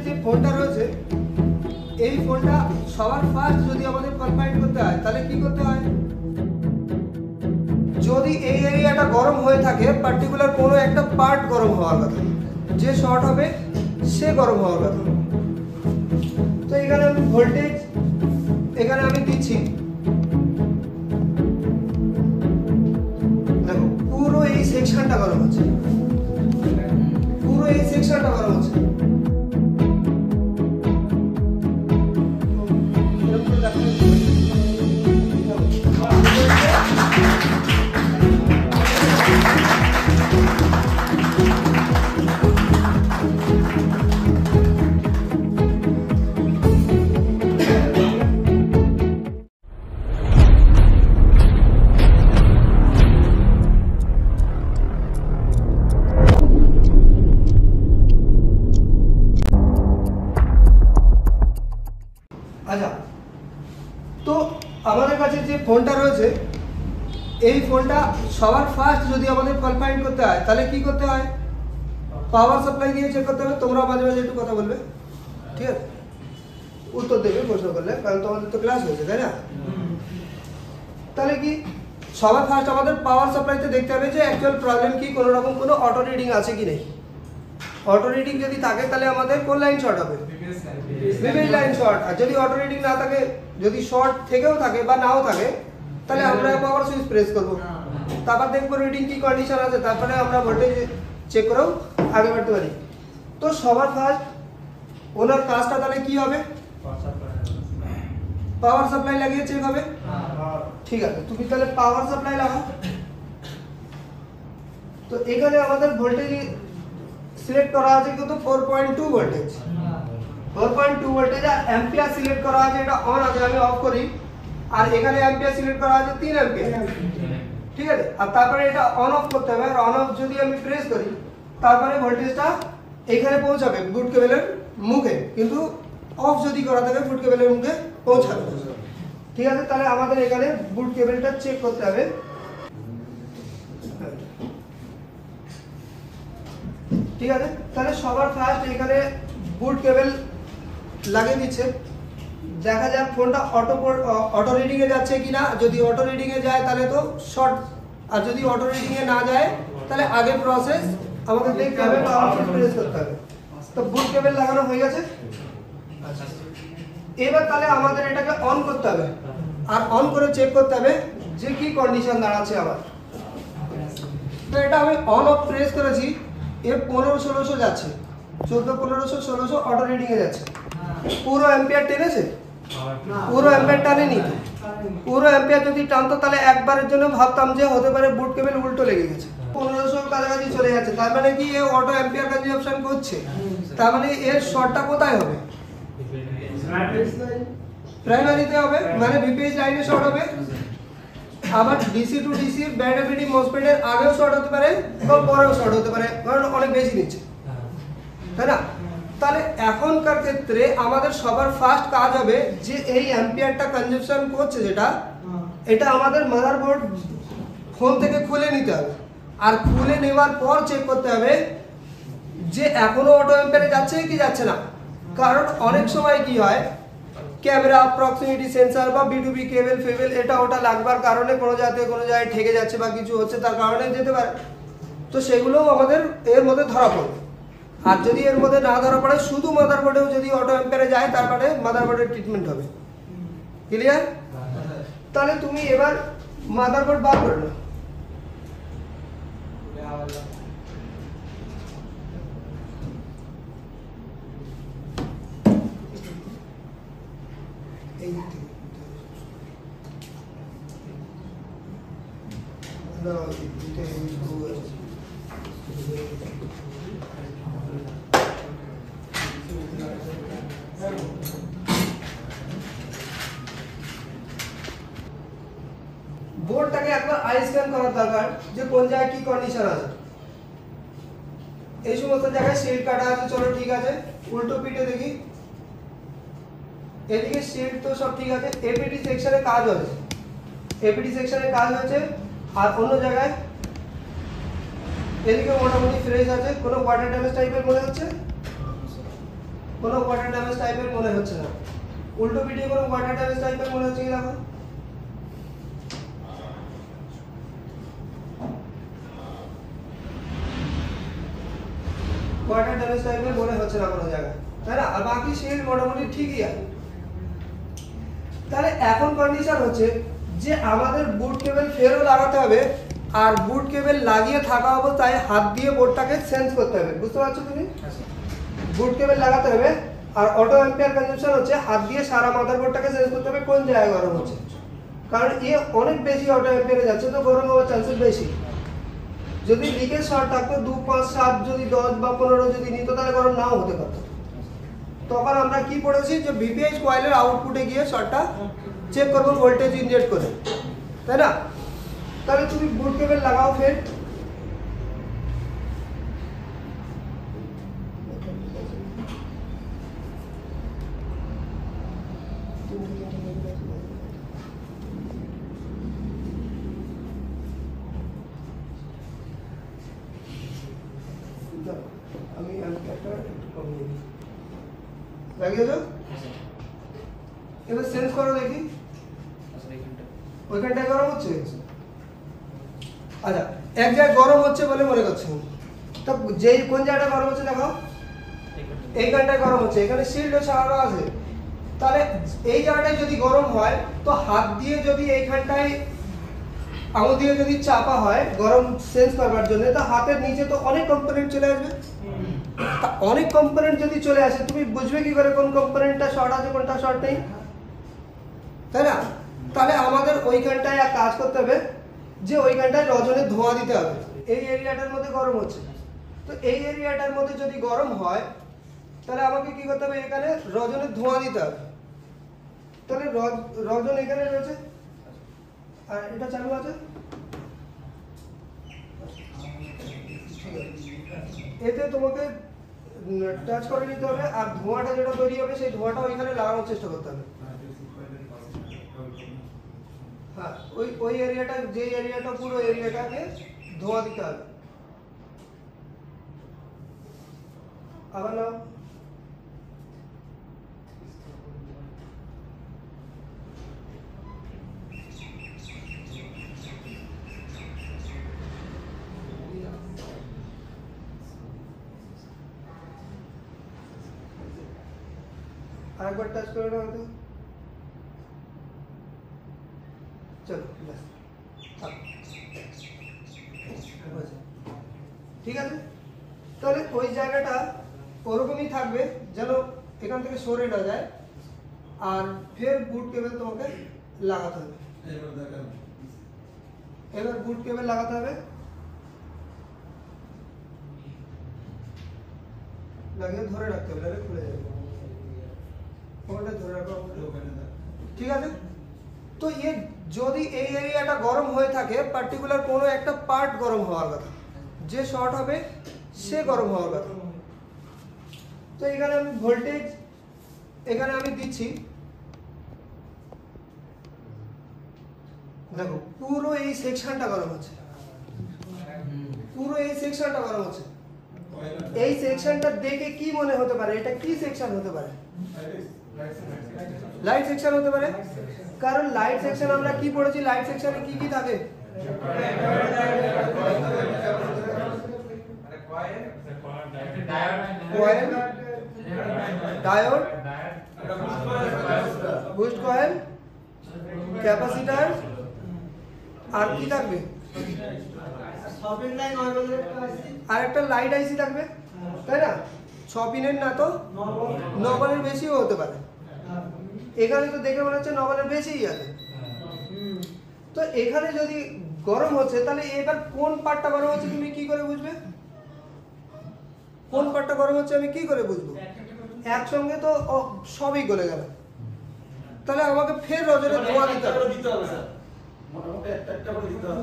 যে ফোনটা রয়েছে এই ফোনটা সবার ফার্স্ট যদি আমাদের কনফাইন করতে হয় তাহলে কি করতে হয়, যদি এই এরিয়াটা গরম হয়ে থাকে পার্টিকুলার কোনো একটা পার্ট গরম হওয়ার কথা, যে শর্ট হবে সে গরম হওয়ার কথা। তো এখানে আমি ভোল্টেজ এখানে আমি দিচ্ছি, দেখো পুরো এই সেকশনটা গরম হচ্ছে, পুরো এই সেকশনটা গরম হচ্ছে। আচ্ছা, তো আমাদের কাছে যে ফোনটা রয়েছে এই ফোনটা সবার ফার্স্ট যদি আমাদের কনফাইন করতে হয় তাহলে কি করতে হয়, পাওয়ার সাপ্লাই দিয়ে চেক করতে হবে। তোমরা মাঝে মাঝে একটু কথা বলবে, ঠিক আছে, উত্তর দেবে প্রশ্ন করলে, কারণ তোমাদের তো ক্লাস হয়েছে তাই না। তাহলে কি সবার ফার্স্ট আমাদের পাওয়ার সাপ্লাইতে দেখতে হবে যে অ্যাকচুয়াল প্রবলেম কি, কোনো রকম কোনো অটো রিডিং আছে কি নেই। অটো রিডিং যদি থাকে তাহলে আমাদের কোন লাইন শর্ট হবে, ভিভিএস লাইন শর্ট। আর যদি অটো রিডিং না থাকে, যদি শর্ট থেকেও থাকে বা নাও থাকে, তাহলে আমরা পাওয়ার সুইচ প্রেস করব, তারপর দেখবো রিডিং কি কন্ডিশন আছে, তারপরে আমরা ভোল্টেজ চেক করেও আগে বাড়তে পারি। তো সবার ফার্স্ট ওনার কাজটা তাহলে কি হবে, পাওয়ার সাপ্লাই লাগিয়ে চেক হবে। ঠিক আছে, তুমি তাহলে পাওয়ার সাপ্লাই লাগাও। তো এখানে আমাদের ভোল্টেজ সিলেক্ট করা আছে কত, 4.2 ভোল্টেজ, 4.2 ভোল্টেজ। আর অ্যাম্পিয়ার সিলেক্ট করা আছে, এটা অন আছে, আমি অফ করি। আর এখানে অ্যাম্পিয়ার সিলেক্ট করা আছে 3 অ্যাম্পিয়ার, ঠিক আছে। আর তারপরে এটা অন অফ করতে হবে। আর অন অফ যদি আমি প্রেস করি তারপরে ভোল্টেজটা এখানে পৌঁছাবে বুট কেবলের মুখে, কিন্তু অফ যদি করা থাকে বুট কেবলের মুখে পৌঁছাবে, ঠিক আছে। তাহলে আমাদের এখানে বুট কেবলটা চেক করতে হবে। ঠিক আছে, তাহলে সবার ফার্স্ট এখানে বুট কেবল লাগিয়ে দিচ্ছে, দেখা যাক ফোনটা অটো রিডিং এ যাচ্ছে কিনা। যদি অটো রিডিং এ যায় তাহলে তো শর্ট, আর যদি অটো রিডিং এ না যায় তাহলে আগে প্রসেস আমাদের দেখতে হবে, পাওয়ার সুইচ প্রেস করতে হবে। তো বুট কেবল লাগানো হয়ে গেছে। এবার তাহলে আমাদের এটাকে অন করতে হবে, আর অন করে চেক করতে হবে যে কি কন্ডিশন দাঁড়াচ্ছে আবার। তো এটা আমি অন অফ প্রেস করেছি, এ 1500-1600 যাচ্ছে, 14-1500-1600 অটো রিডিং এ যাচ্ছে। পুরো অ্যাম্পিয়ার টেনেছে, পুরো অ্যাম্পিয়ার টানেনি। পুরো অ্যাম্পিয়ার যদি টানতো তাহলে একবারের জন্য ভাবতাম যে হতে পারে বুট কেবল উল্টো লেগে গেছে, 1500 কাছাকাছি চলে যাচ্ছে। তার মানে কি এ অটো অ্যাম্পিয়ার কনজাম্পশন করছে, তার মানে এর শর্টটা কোথায় হবে, প্রাইমারিতে হবে, মানে ভিপিএস লাইনে শর্ট হবে। আবার ডিসি টু ডিসি ব্যাড এফিডি মসফেটের আগেও শর্ট হতে পারে বা পরেও শর্ট হতে পারে, কারণ অনেক বেশি নিচ্ছে, তাই না। তাহলে এখনকার ক্ষেত্রে আমাদের সবার ফার্স্ট কাজ হবে যে এই অ্যাম্পিয়ারটা কনজাম্পশন করছে যেটা, এটা আমাদের মাদারবোর্ড ফোন থেকে খুলে নিতে হবে। আর খুলে নেওয়ার পর চেক করতে হবে যে এখনো অটো অ্যাম্পিয়ারে যাচ্ছে কি যাচ্ছে না। কারণ অনেক সময় কি হয়, ক্যামেরা, প্রক্সিমিটি সেন্সর বা বিটুবি কেবল ফেবেল এটা ওটা লাগবার কারণে কোনো জায়গায় ঠেকে যাচ্ছে বা কিছু হচ্ছে, তার কারণে যেতে পারে। তো সেগুলোও আমাদের এর মধ্যে ধরা পড়বে। আর যদি এর মধ্যে না ধরা পড়ে, শুধু মাদারবোর্ডেও যদি অটো অ্যাম্পিয়ারে যায় তারপরে মাদারবোর্ডের ট্রিটমেন্ট হবে। ক্লিয়ার? তাহলে তুমি এবার মাদারবোর্ড বার করে নাও। বোর্ডটাকে একবার আই স্ক্যান করার দরকার যে কোন জায়গায় কি কন্ডিশন আছে। এই সমস্ত জায়গায় শিল্ড কাটা আছে, চলো ঠিক আছে। উল্টো পিঠে দেখি, এদিকে শিল্ড তো সব ঠিক আছে। এপিডি সেকশনে কাজ হয়েছে, এপিডি সেকশনে কাজ হয়েছে। আর অন্য জায়গায় এদিকে মোটামুটি ফ্রেশ আছে। কোনো ওয়াটার ড্যামেজ টাইপের মনে হচ্ছে? কোনো ওয়াটার ড্যামেজ টাইপের মনে হচ্ছে না। উল্টো পিঠে কোনো ওয়াটার ড্যামেজ টাইপের মনে হচ্ছে কি দেখো? ওয়াটার ড্যামেজ টাইপের মনে হচ্ছে না কোনো জায়গায়, তাই না? আর বাকি শিল্ড মোটামুটি ঠিকই আছে। তাহলে এখন কন্ডিশন হচ্ছে যে আমাদের বুট কেবল ফেরও লাগাতে হবে, আর বুট কেবল লাগিয়ে থাকা অবস্থায় হাত দিয়ে বোর্ডটাকে সেন্স করতে হবে। বুঝতে পারছো তুমি? বুট কেবল লাগাতে হবে, আর অটো অ্যাম্পিয়ার কনজাম্পশন হচ্ছে হাত দিয়ে সারা মাদারবোর্ডটাকে সেন্স করতে হবে কোন জায়গায় গরম হচ্ছে, কারণ এ অনেক বেশি অটো অ্যাম্পিয়ারে যাচ্ছে তো গরম হওয়ার চান্সেস বেশি। যদি লিকেজ শর্ট থাকতো 2, 5, 7 যদি 10 বা 15 যদি নিত তাহলে গরম নাও হতে পারতো। তখন আমরা কি পড়েছি যে ভিপিএইচ কয়েলের আউটপুটে গিয়ে শর্টটা চেক করবো ভোল্টেজ ইনজেক্ট করে, তাই না? তাহলে তুমি বুট কেবল লাগাও ফের। আমি একটা কমিয়ে দিই, লাগিয়ে দাও। এবার সেন্স করো দেখি ওইখানটায় গরম হচ্ছে। আচ্ছা, এক জায়গায় গরম হচ্ছে বলে মনে করছে, তো যেই কোন জায়গাটা গরম হচ্ছে দেখো, এইখানটায় গরম হচ্ছে, এখানে শিল্ড ছাড়ানো আছে। তাহলে এই জায়গাটায় যদি গরম হয় তো হাত দিয়ে যদি এইখানটায় আঙুল দিয়ে যদি চাপা হয় গরম সেন্স করবার জন্য, তো হাতের নিচে তো অনেক কম্পোনেন্ট চলে আসবে। অনেক কম্পোনেন্ট যদি চলে আসে তুমি বুঝবে কি করে কোন কম্পোনেন্টটা শর্ট আছে কোনটা শর্ট নেই, তাই না? তাহলে আমাদের ওইখানটায় এক কাজ করতে হবে যে ওইখানটায় রজনের ধোঁয়া দিতে হবে। এই এরিয়াটার মধ্যে গরম হচ্ছে, তো এই এরিয়াটার মধ্যে যদি গরম হয় তাহলে আমাকে কি করতে হবে, এখানে রজনের ধোঁয়া দিতে হবে। তাহলে রজন এখানে রয়েছে আর এটা চালু আছে, এতে তোমাকে টাচ করে নিতে হবে, আর ধোঁয়াটা যেটা তৈরি হবে সেই ধোঁয়াটা ওইখানে লাগানোর চেষ্টা করতে হবে। হ্যাঁ, ওই এরিয়াটা, যে এরিয়াটা পুরো এরিয়াটাকে ধোঁয়া দিতে হবে। আবার নাও, আরেকবার টাচ করে নাও তো। চলো ঠিক আছে। তাহলে ওই জায়গাটা ওরকমই থাকবে যেন এখান থেকে সরে না যায়, আর ফের বুট কেবল তোমাকে লাগাতে হবে। এবার বুট কেবল লাগাতে হবে, লাগিয়ে ধরে রাখতে হবে, নাহলে খুলে যাবে। ওখানটা ধরে রাখো, ঠিক আছে। তো ये যদি এই এরিয়াটা গরম হয়ে থাকে, পার্টিকুলার কোনো একটা পার্ট গরম হওয়ার কথা, যে শর্ট হবে সে গরম হওয়ার কথা। তো এখানে আমি ভোল্টেজ এখানে আমি দিচ্ছি, দেখো পুরো এই সেকশনটা গরম হচ্ছে, পুরো এই সেকশনটা গরম হচ্ছে। এই সেকশনটা দেখে কি মনে হতে পারে, এটা কি সেকশন হতে পারে? লাইট সেকশন হতে পারে, কারণ লাইট সেকশন আমরা কি পড়েছি, লাইট সেকশনে কি কি থাকে? Coil, diode, boost coil, capacitor, আর কি থাকবে? আর একটা লাইট আইসি থাকবে, তাই না? 6 পিনের না তো 9 পিনের বেশিও হতে পারে। এখানে তো দেখে মনে হচ্ছে 9 পিনের বেশিই আছে। তো এখানে যদি গরম হচ্ছে তাহলে এবার কোন পার্টটা গরম হচ্ছে তুমি কি করে বুঝবে? কোন পার্টটা গরম হচ্ছে আমি কি করে বুঝবো? একসঙ্গে তো সবই গলে গেল। তাহলে আমাকে ফের রজনের ধোঁয়া দিতে হবে। স্যার মোটামুটি একটা করে দিতে হবে,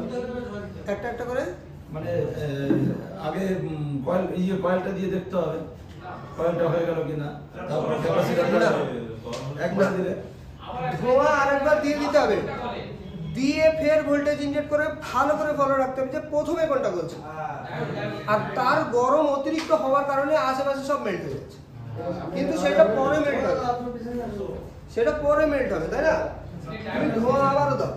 একটা একটা করে, মানে আগে কয়েলটা দিয়ে দেখতে হবে কয়েলটা হয়ে গেল কিনা, তারপর ক্যাপাসিটরটা একবার দিলে ধোঁয়া আরেকবার দিয়ে দিতে হবে, দিয়ে ফের ভোল্টেজ ইনজেক্ট করে ভালো করে ফলো রাখতে হবে যে প্রথমে কোনটা বলছে। আর তার গরম অতিরিক্ত হওয়ার কারণে আশেপাশে সব মেল্ট হয়ে যাচ্ছে। কিন্তু সেটা পরে মেল্ট হবে, সেটা পরে মেল্ট হবে, তাই না? তুমি ধোঁয়া আবারও দাও,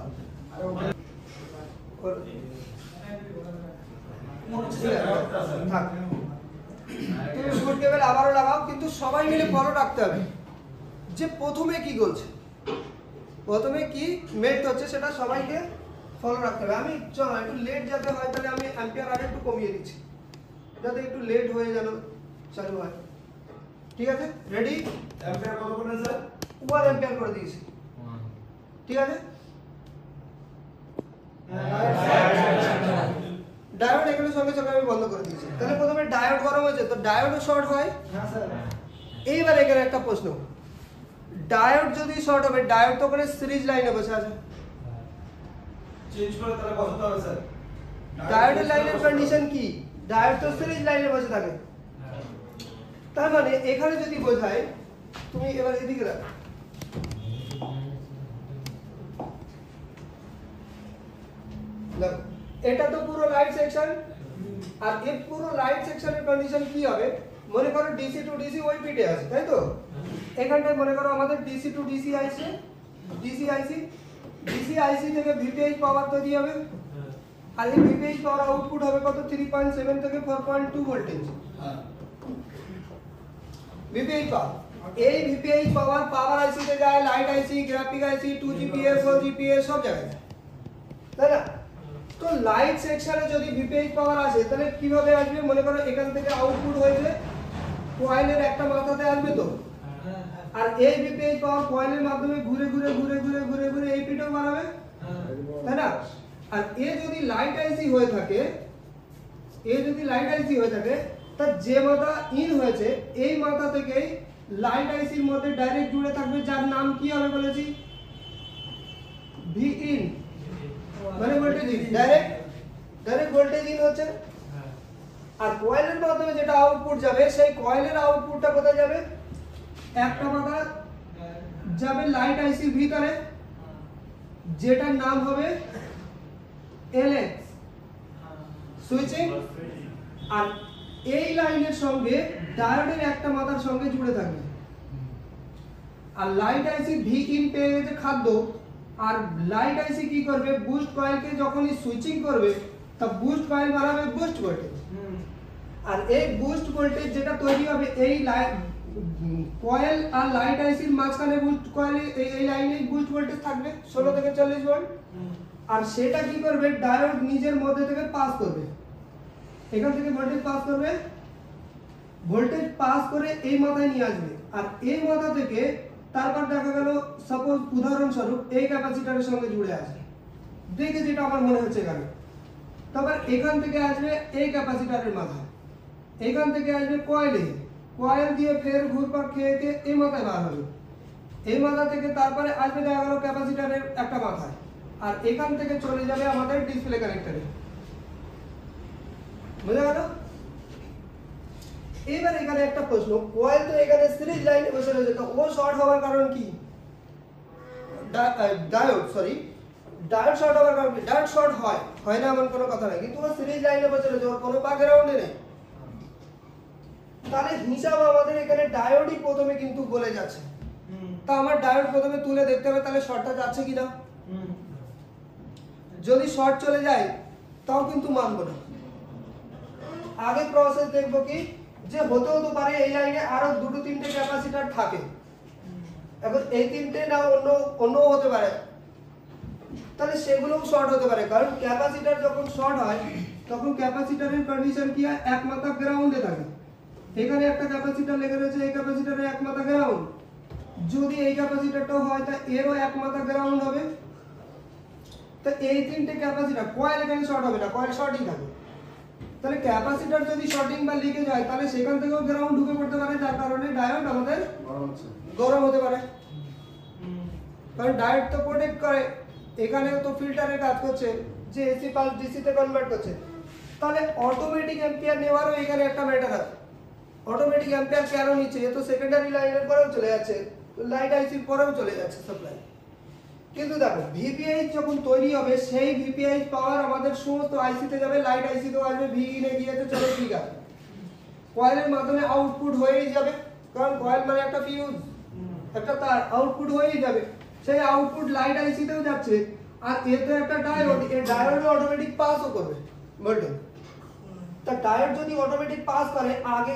থাক। তুমি ফুড কেবল আবারও লাগাও, কিন্তু সবাই মিলে ফলো রাখতে হবে যে প্রথমে কি করছে, প্রথমে কি মেল্ট হচ্ছে সেটা সবাইকে ফলো রাখতে হবে। আমি চলো একটু লেট যাতে হয় তাহলে আমি অ্যাম্পিয়ার আগে একটু কমিয়ে দিচ্ছি, যাতে একটু লেট হয়ে যেন চালু হয়। ঠিক আছে, রেডি? অ্যাম্পিয়ার কত করলেন স্যার? 1 অ্যাম্পিয়ার করে দিয়েছি। ঠিক আছে, ডায়োড এখানে সঙ্গে সঙ্গে আমি বন্ধ করে দিয়েছি। তাহলে প্রথমে ডায়োড গরম হয়েছে, তো ডায়োডও শর্ট হয়। হ্যাঁ স্যার। এইবার এখানে একটা প্রশ্ন, ডায়োড যদি শর্ট হবে, ডায়োড তো ওখানে সিরিজ লাইনে বসে আছে, চেঞ্জ করে তাহলে বসাতে হবে স্যার। ডায়োডের লাইনের কন্ডিশন কি? ডায়োড তো সিরিজ লাইনে বসে থাকে। তার মানে এখানে যদি বোঝায়, তুমি এবার এদিকে রাখো, দেখো এটা তো পুরো লাইট সেকশন, আর এই পুরো লাইট সেকশনের কন্ডিশন কি হবে? মনে করো ডিসি টু ডিসি ওই পিটে আছে, তাই তো? এখানটায় মনে করো আমাদের DC to DC IC, DC IC, DC IC থেকে ভিপিএইচ পাওয়ার তৈরি হবে, আর এই ভিপিএইচ পাওয়ার আউটপুট হবে কত? 3.7 থেকে 4.2 ভোল্টেজ ভিপিএইচ পাওয়ার। এই ভিপিএইচ পাওয়ার পাওয়ার আইসি তে যায়, লাইট আইসি, গ্রাফিক আইসি, 2 জিপিএস 4 জিপিএস সব জায়গায় যায়, তাই না? তো লাইট সেকশনে যদি ভিপিএইচ পাওয়ার আসে তাহলে কিভাবে আসবে? মনে করো এখান থেকে আউটপুট হয়েছে কয়েলের একটা মাথাতে আসবে, তো আর এই ভিপিএইচ পাওয়ার কয়েলের মাধ্যমে ঘুরে ঘুরে ঘুরে ঘুরে ঘুরে ঘুরে এই পিটও বানাবে, তাই না? আর এ যদি লাইট আইসি হয়ে থাকে, এ যদি লাইট আইসি হয়ে থাকে, তার যে মাথা ইন হয়েছে এই মাথা থেকে লাইট আইসির মধ্যে ডাইরেক্ট জুড়ে থাকবে, যার নাম কি হবে বলেছি? ভি ইন, মানে voltage in, direct voltage in হচ্ছে। আর কয়েলের মাধ্যমে যেটা আউটপুট যাবে, সেই কয়েলের আউটপুটটা কোথায় যাবে? একটা মাথা যাবে লাইট আইসির ভিতরে, যেটার নাম হবে এলএক্স সুইচিং, আর এই লাইনের সঙ্গে ডায়োডের একটা মাথার সঙ্গে জুড়ে থাকবে। আর লাইট আইসি ভি ইন পেয়ে গেছে খাদ্য, আর লাইট আইসি কি করবে? বুস্ট কয়েলকে যখনই সুইচিং করবে, তা বুস্ট কয়েল বাড়াবে বুস্ট ভোল্টেজ, আর এই বুস্ট ভোল্টেজ যেটা তৈরি হবে এই কয়েল আর লাইট আইসির মাঝখানে বুস্ট কয়েলে এই লাইনে বুস্ট ভোল্টেজ থাকবে 16 থেকে 40 ভোল্ট, আর সেটা কি করবে? ডায়োড নিজের মধ্যে থেকে পাস করবে, এখান থেকে ভোল্টেজ পাস করবে, ভোল্টেজ পাস করে এই মাথায় নিয়ে আসবে, আর এই মাথা থেকে তারপর দেখা গেল সাপোজ উদাহরণস্বরূপ এই ক্যাপাসিটরের সঙ্গে জুড়ে আছে, দেখে যেটা আমার মনে হচ্ছে এখানে, তারপর এখান থেকে আসবে এই ক্যাপাসিটরের মাথা, এখান থেকে আসবে কয়েলে, কয়েল দিয়ে ফের ঘুরপাক খেয়ে খেয়ে এই মাথায় বার হবে, এই মাথা থেকে তারপরে আসবে দেখা গেল ক্যাপাসিটরের একটা মাথায়, আর এখান থেকে চলে যাবে আমাদের ডিসপ্লে কানেক্টরে। বুঝা গেল? এবার এখানে একটা প্রশ্ন, কয়েল তো এখানে সিরিজ লাইনে বসে রয়েছে, তো ও শর্ট হওয়ার কারণ কি? ডায়োড শর্ট হওয়ার কারণ কি? ডায়োড শর্ট হয় না এমন কোনো কথা নাই, কিন্তু ও সিরিজ লাইনে বসে রয়েছে, ওর কোনো ব্যাকগ্রাউন্ডে নেই। তাহলে হিসাব আমাদের এখানে ডায়োডই প্রথমে কিন্তু বলে যাচ্ছে, তা আমার ডায়োড প্রথমে তুলে দেখতে হবে তাহলে শর্টটা যাচ্ছে কিনা। যদি শর্ট চলে যায় তাও কিন্তু মানবো না। আগে প্রসেস দেখবো কি, যে হতেও তো পারে এই লাইনে আরো দুটো তিনটে ক্যাপাসিটর থাকে, এখন এই তিনটে না অন্য হতে পারে, তাহলে সেগুলোও শর্ট হতে পারে, কারণ ক্যাপাসিটর যখন শর্ট হয় তখন ক্যাপাসিটরের কন্ডিশন কি হয়? এক মাথা গ্রাউন্ডে থাকে, এখানে একটা ক্যাপাসিটর লেগে রয়েছে, এই ক্যাপাসিটরের এক মাথা গ্রাউন্ড, যদি এই ক্যাপাসিটরটাও হয় তা এরও এক মাথা গ্রাউন্ড হবে, তো এই তিনটে ক্যাপাসিটর, কয়েল এখানে শর্ট হবে না, কয়েল শর্টই থাকে। তাহলে ক্যাপাসিটর যদি শর্টিং বা লিকেজ হয় তাহলে সেখান থেকেও গ্রাউন্ড ঢুকে পড়তে পারে, যার কারণে ডায়োড আমাদের গরম হতে পারে, কারণ ডায়োড তো প্রোটেক্ট করে, এখানে তো ফিল্টারের কাজ করছে, যে এসি পালস ডিসি তে কনভার্ট করছে। তাহলে অটোমেটিক অ্যাম্পিয়ার নেওয়ারও এখানে একটা ম্যাটার আছে। অটোমেটিক অ্যাম্পিয়ার কেন নিচ্ছে? এ তো সেকেন্ডারি লাইনের পরেও চলে যাচ্ছে, লাইট আইসির পরেও চলে যাচ্ছে সাপ্লাই। কিন্তু দেখো ভিপিএইচ যখন তৈরি হবে, সেই ভিপিএইচ পাওয়ার আমাদের সমস্ত আইসিতে যাবে, লাইট আইসিতেও আসবে, ভি ইনে গিয়েছে, চলো ঠিক আছে, কয়েলের মাধ্যমে আউটপুট হয়েই যাবে, কারণ কয়েল মানে একটা ফিউজ, একটা তার আউটপুট হয়েই যাবে, সেই আউটপুট লাইট আইসিতেও যাচ্ছে, আর এতে একটা ডায়োড, এই ডায়োড অটোমেটিক পাসও করবে ভোল্টেজ। তা ডায়োড যদি অটোমেটিক পাস করে, আগে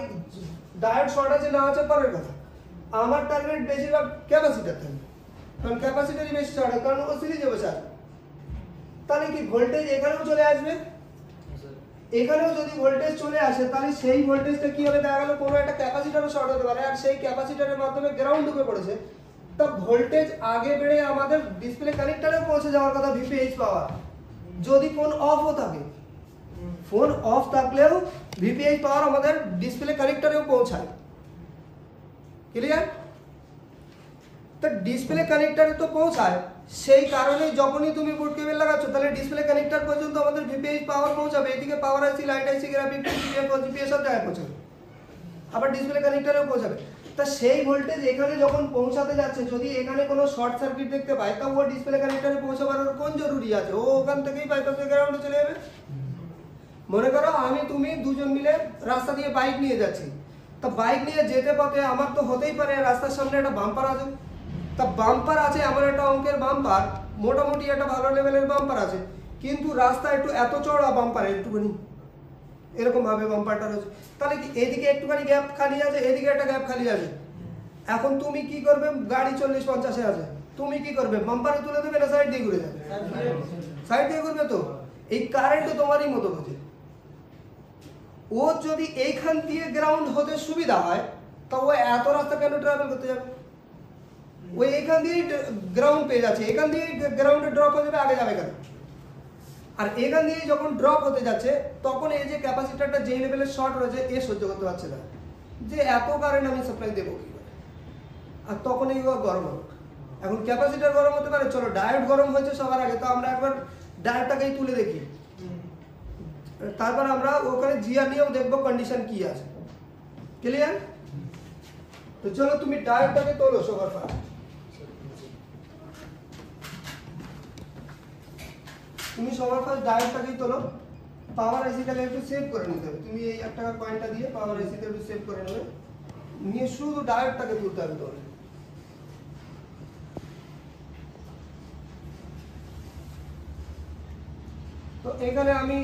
ডায়োড শর্ট আছে না আছে পরের কথা, আমার টার্গেট বেশিরভাগ ক্যাপাসিটার থাকবে, কারণ ক্যাপাসিটারই বেশি শর্ট হয়, কারণ ও সিরিজে বসে আছে। তাহলে কি ভোল্টেজ এখানেও চলে আসবে, এখানেও যদি ভোল্টেজ চলে আসে তাহলে সেই ভোল্টেজটা কি হবে, দেখা গেল কোনো একটা ক্যাপাসিটারও শর্ট হতে পারে, আর সেই ক্যাপাসিটারের মাধ্যমে গ্রাউন্ড ঢুকে পড়েছে, তা ভোল্টেজ আগে বেড়ে আমাদের ডিসপ্লে কানেক্টরে পৌঁছে যাওয়ার কথা ভিপিএইচ পাওয়ার, যদি ফোন অফও থাকে, ফোন অফ থাকলেও ভিপিএইচ পাওয়ার আমাদের ডিসপ্লে কানেক্টরেও পৌঁছায়। ক্লিয়ার? তো ডিসপ্লে কানেক্টরে তো পৌঁছায়, সেই কারণে যখনই তুমি বুট কেবল লাগাচ্ছ তাহলে ডিসপ্লে কানেক্টর পর্যন্ত আমাদের ভিপিএইচ পাওয়ার পৌঁছাবে, এদিকে পাওয়ার আইসি, লাইট আইসি, গ্রাফিক, জিপিএস সব জায়গায় পৌঁছাবে, আবার ডিসপ্লে কানেক্টরেও পৌঁছাবে। তা সেই ভোল্টেজ এখানে যখন পৌঁছাতে যাচ্ছে, যদি এখানে কোনো শর্ট সার্কিট দেখতে পায়, তা ও ডিসপ্লে কানেক্টরে পৌঁছাবার কোন জরুরি আছে, ও ওখান থেকেই বাইপাসে গ্রাউন্ডে চলে যাবে। মনে করো আমি তুমি দুজন মিলে রাস্তা দিয়ে বাইক নিয়ে যাচ্ছি, তা বাইক নিয়ে যেতে পথে আমার তো হতেই পারে রাস্তার সামনে একটা বাম্পার আছে, তা বাম্পার আছে এমন একটা অঙ্কের বাম্পার, মোটামুটি একটা ভালো লেভেলের বাম্পার আছে, কিন্তু রাস্তা একটু এত চড়া বাম্পার, একটুখানি এরকম ভাবে বাম্পারটা রয়েছে, তাহলে কি এদিকে একটুখানি গ্যাপ খালি আছে, এদিকে একটা গ্যাপ খালি আছে, এখন তুমি কি করবে, গাড়ি 40-50-এ আছে, তুমি কি করবে, বাম্পারে তুলে দেবে না সাইড দিয়ে ঘুরে যাবে, সাইড দিয়ে ঘুরবে। তো এই কারেন্টও তোমারই মতো বোঝে, ও যদি এইখান দিয়ে গ্রাউন্ড হতে সুবিধা হয়, তা ও এত রাস্তা কেন ট্রাভেল করতে যাবে, ওই এখান দিয়ে গ্রাউন্ড পেয়ে যাচ্ছে, এখান দিয়ে গ্রাউন্ডে ড্রপ হয়ে যাবে, আগে যাবে কেন? আর এখান দিয়ে যখন ড্রপ হতে যাচ্ছে, তখন এই যে ক্যাপাসিটারটা যে লেভেলের শর্ট রয়েছে, এ সহ্য করতে পারছে না, যে এত কারেন্ট আমি সাপ্লাই দেবো কি করে, আর তখনই ও গরম হবে। এখন ক্যাপাসিটার গরম হতে পারে, চলো ডায়োড গরম হয়েছে সবার আগে, তো আমরা একবার ডায়োডটাকেই তুলে দেখি, তারপর আমরা ওখানে জিআর নিয়েও দেখবো কন্ডিশন কি আছে। ক্লিয়ার? তো চলো তুমি ডায়োডটাকে তোলো সবার ফার্স্ট, তুমি সবার ফার্স্ট ডায়োডটাকেই তোলো, পাওয়ার আইসিটাকে একটু সেভ করে নিতে হবে, তুমি এই 1 টাকার কয়েনটা দিয়ে পাওয়ার আইসিটা একটু সেভ করে নেবে, নিয়ে শুধু ডায়োডটাকে তুলতে হবে তোমার। তো এখানে আমি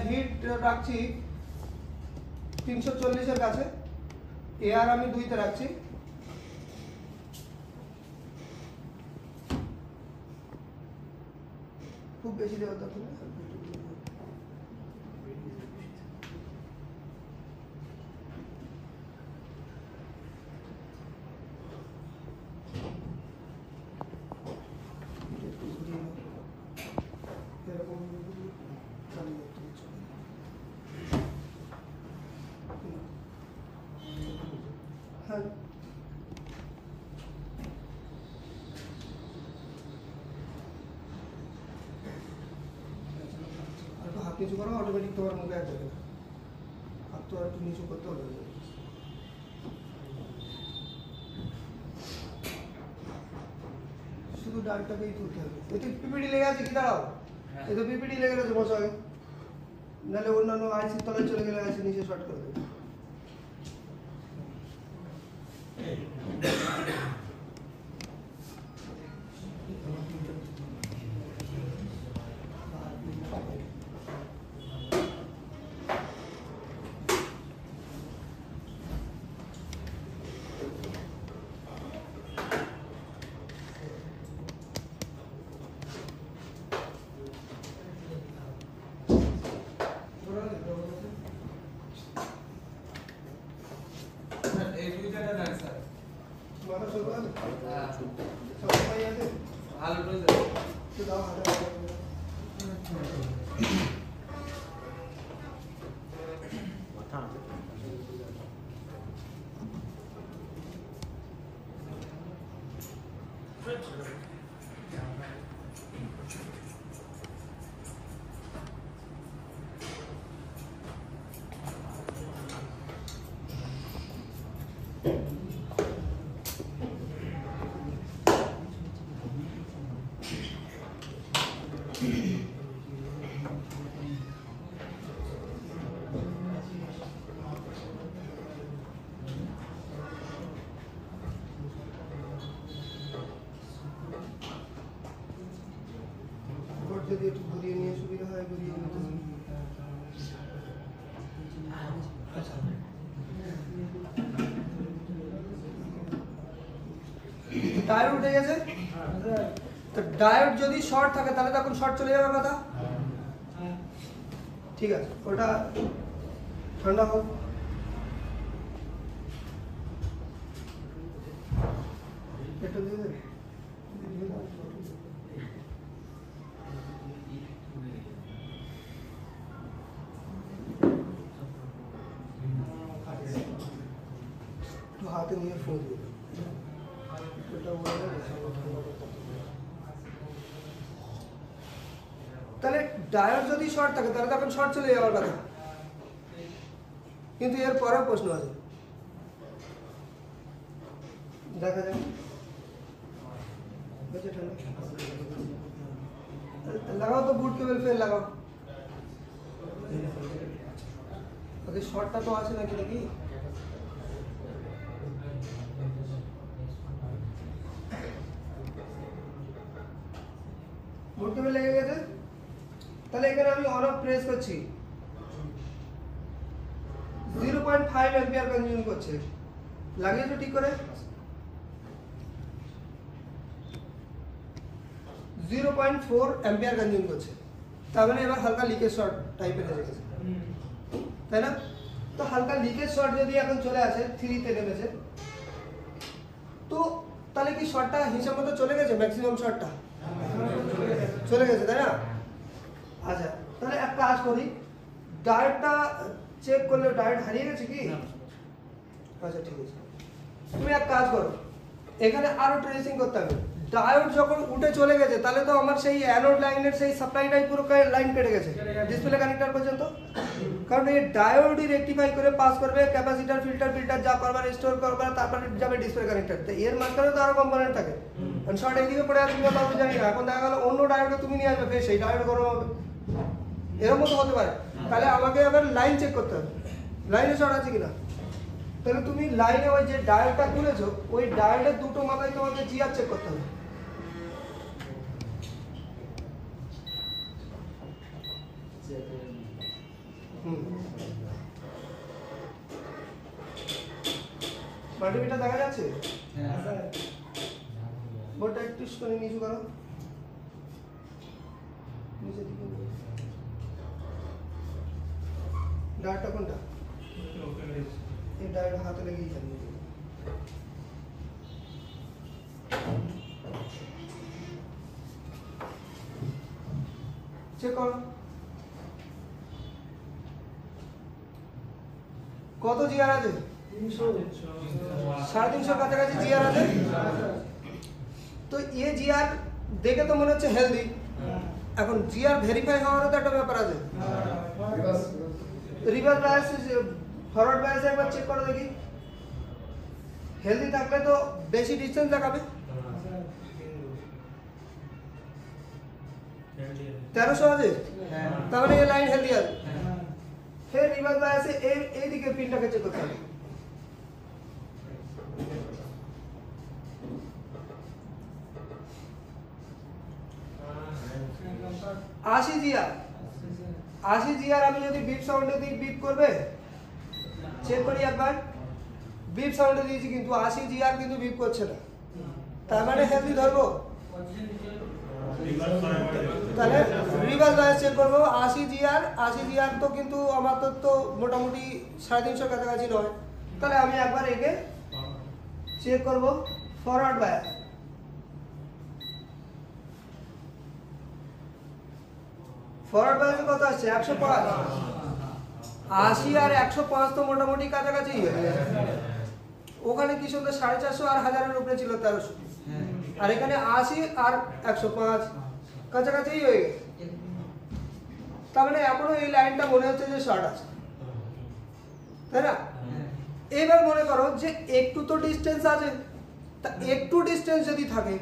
হিট রাখছি 340-এর কাছে, এয়ার আমি 2-তে রাখছি, খুব বেশি দেওয়া দরকার নেই। হ্যাঁ, হাত নিচু করো, অটোমেটিক তোমার মুখে আর যাবে না, হাত তো একটু নিচু করতে হবে, শুধু ডালটাকেই তুলতে হবে। এতে পিপিডি লেগে আছে কি, দাঁড়াও, এতে পিপিডি লেগে গেছে বসা, নাহলে অন্যান্য আইসির তলায় চলে গেলে আইসি নিচে শর্ট করে দেবে। ডায়োড উঠে গেছে, তো ডায়োড যদি শর্ট থাকে তাহলে তখন শর্ট চলে যাবে কথা। ঠিক আছে, ওটা ঠান্ডা হোক। একটু দিয়ে দেবে। একটু হাতে নিয়ে ফোন দিয়ে দেবে। তাহলে ডায়োড যদি শর্ট থাকে তাহলে তখন শর্ট চলে যাওয়ার কথা, কিন্তু এর পরেও প্রশ্ন আছে, দেখা যাক। লাগাও তো বুট কেবল ফের লাগাও, ওদের শর্টটা তো আছে নাকি দেখি। বুট কেবল লেগে গেছে, তাহলে এখানে আমি অন অফ প্রেস করছি, 0.5 অ্যাম্পিয়ার কনজিউম করছে। লাগিয়েছো ঠিক করে? 0.4 অ্যাম্পিয়ার কনজিউম করছে, তার মানে এবার হালকা লিকেজ শর্ট টাইপের হয়ে গেছে, তাই না? তো হালকা লিকেজ শর্ট যদি এখন চলে আসে 3 তে নেমেছে, তো তাহলে কি শর্টটা হিসাব মতো চলে গেছে? ম্যাক্সিমাম শর্টটা চলে গেছে, তাই না? আচ্ছা, তাহলে এক কাজ করি, ডায়োডটা চেক করলে ডায়োড হারিয়ে গেছে কি? আচ্ছা ঠিক আছে, তুমি এক কাজ করো, এখানে আরো ট্রেসিং করতে হবে। ডায়োড যখন উঠে চলে গেছে তাহলে তো আমার সেই অ্যানোড লাইনের সেই সাপ্লাইটাই পুরো লাইন কেটে গেছে ডিসপ্লে কানেক্টর পর্যন্ত, কারণ এই ডায়োডই রেকটিফাই করে পাস করবে ক্যাপাসিটর, ফিল্টার যা করবার, স্টোর করবার, তারপরে যাবে ডিসপ্লে কানেক্টর। তো এর মাঝখানে তো আরো কম্পোনেন্ট থাকে, কারণ শর্ট এইদিকে পড়ে আছে কিংবা আমি জানি না, এখন দেখা গেল অন্য ডায়োডে তুমি নিয়ে আসবে, ফের সেই ডায়োড গরম হবে, এরকম তো হতে পারে। তাহলে আমাকে আবার লাইন চেক করতে হবে, লাইনে শর্ট আছে কিনা। তাহলে তুমি লাইনে ওই যে ডায়োডটা খুলেছো, ওই ডায়োডের দুটো মাথায় তোমাকে জিআর চেক করতে হবে। মাল্টিমিটার দেখা যাচ্ছে? বোর্ডটা একটু করে নিচু করো, নিচে দিকে। ডায়োডটা কোনটা? এই ডায়োড হাতে লেগেই যাবে। চেক করো কত জিআর আছে? 350 কাছাকাছি জিআর আছে। তো এ জিআর দেখে তো মনে হচ্ছে হেলদি, এখন জিআর ভেরিফাই হওয়ারও তো একটা ব্যাপার আছে। রিভার্স বায়াস, ফরওয়ার্ড বায়াসে একবার চেক করো দেখি, হেলদি থাকলে তো বেশি ডিসটেন্স দেখাবে। 1300 আছে, তার মানে এই লাইন হেলদি আছে। फिर रिवर्स बायस से ए दिखे पिनটাকে চেক করতে হবে। 80 জিআর, 80 জিআর আমি যদি বিপ সাউন্ডে দিই বিপ করবে, চেক করি একবার। বিপ সাউন্ডে দিয়েছি কিন্তু 80 জিআর কিন্তু বিপ করছে না, তার মানে হেলদি ধরবো। তাহলে রিভার্স বায়াস চেক করবো 80 জিআর। 80 জিআর তো কিন্তু আমার তো মোটামুটি 350 কাছাকাছি নয়, তাহলে আমি একবার একে চেক করবো ফরওয়ার্ড বায়াস। ফরওয়ার্ড বায়াসে কত আসছে? 105। 80 আর 105 তো মোটামুটি কাছাকাছি, ওখানে কি সুন্দর 450 আর 1000-এর উপরে ছিল 1300, আর এখানে 80 আর 105 কাছাকাছি হয়ে গেছে। তার মানে এখনো এই লাইনটা মনে হচ্ছে যে শর্ট আছে, তাই না? এবার মনে করো যে একটু তো ডিসটেন্স আছে, তা একটু ডিসটেন্স যদি থাকে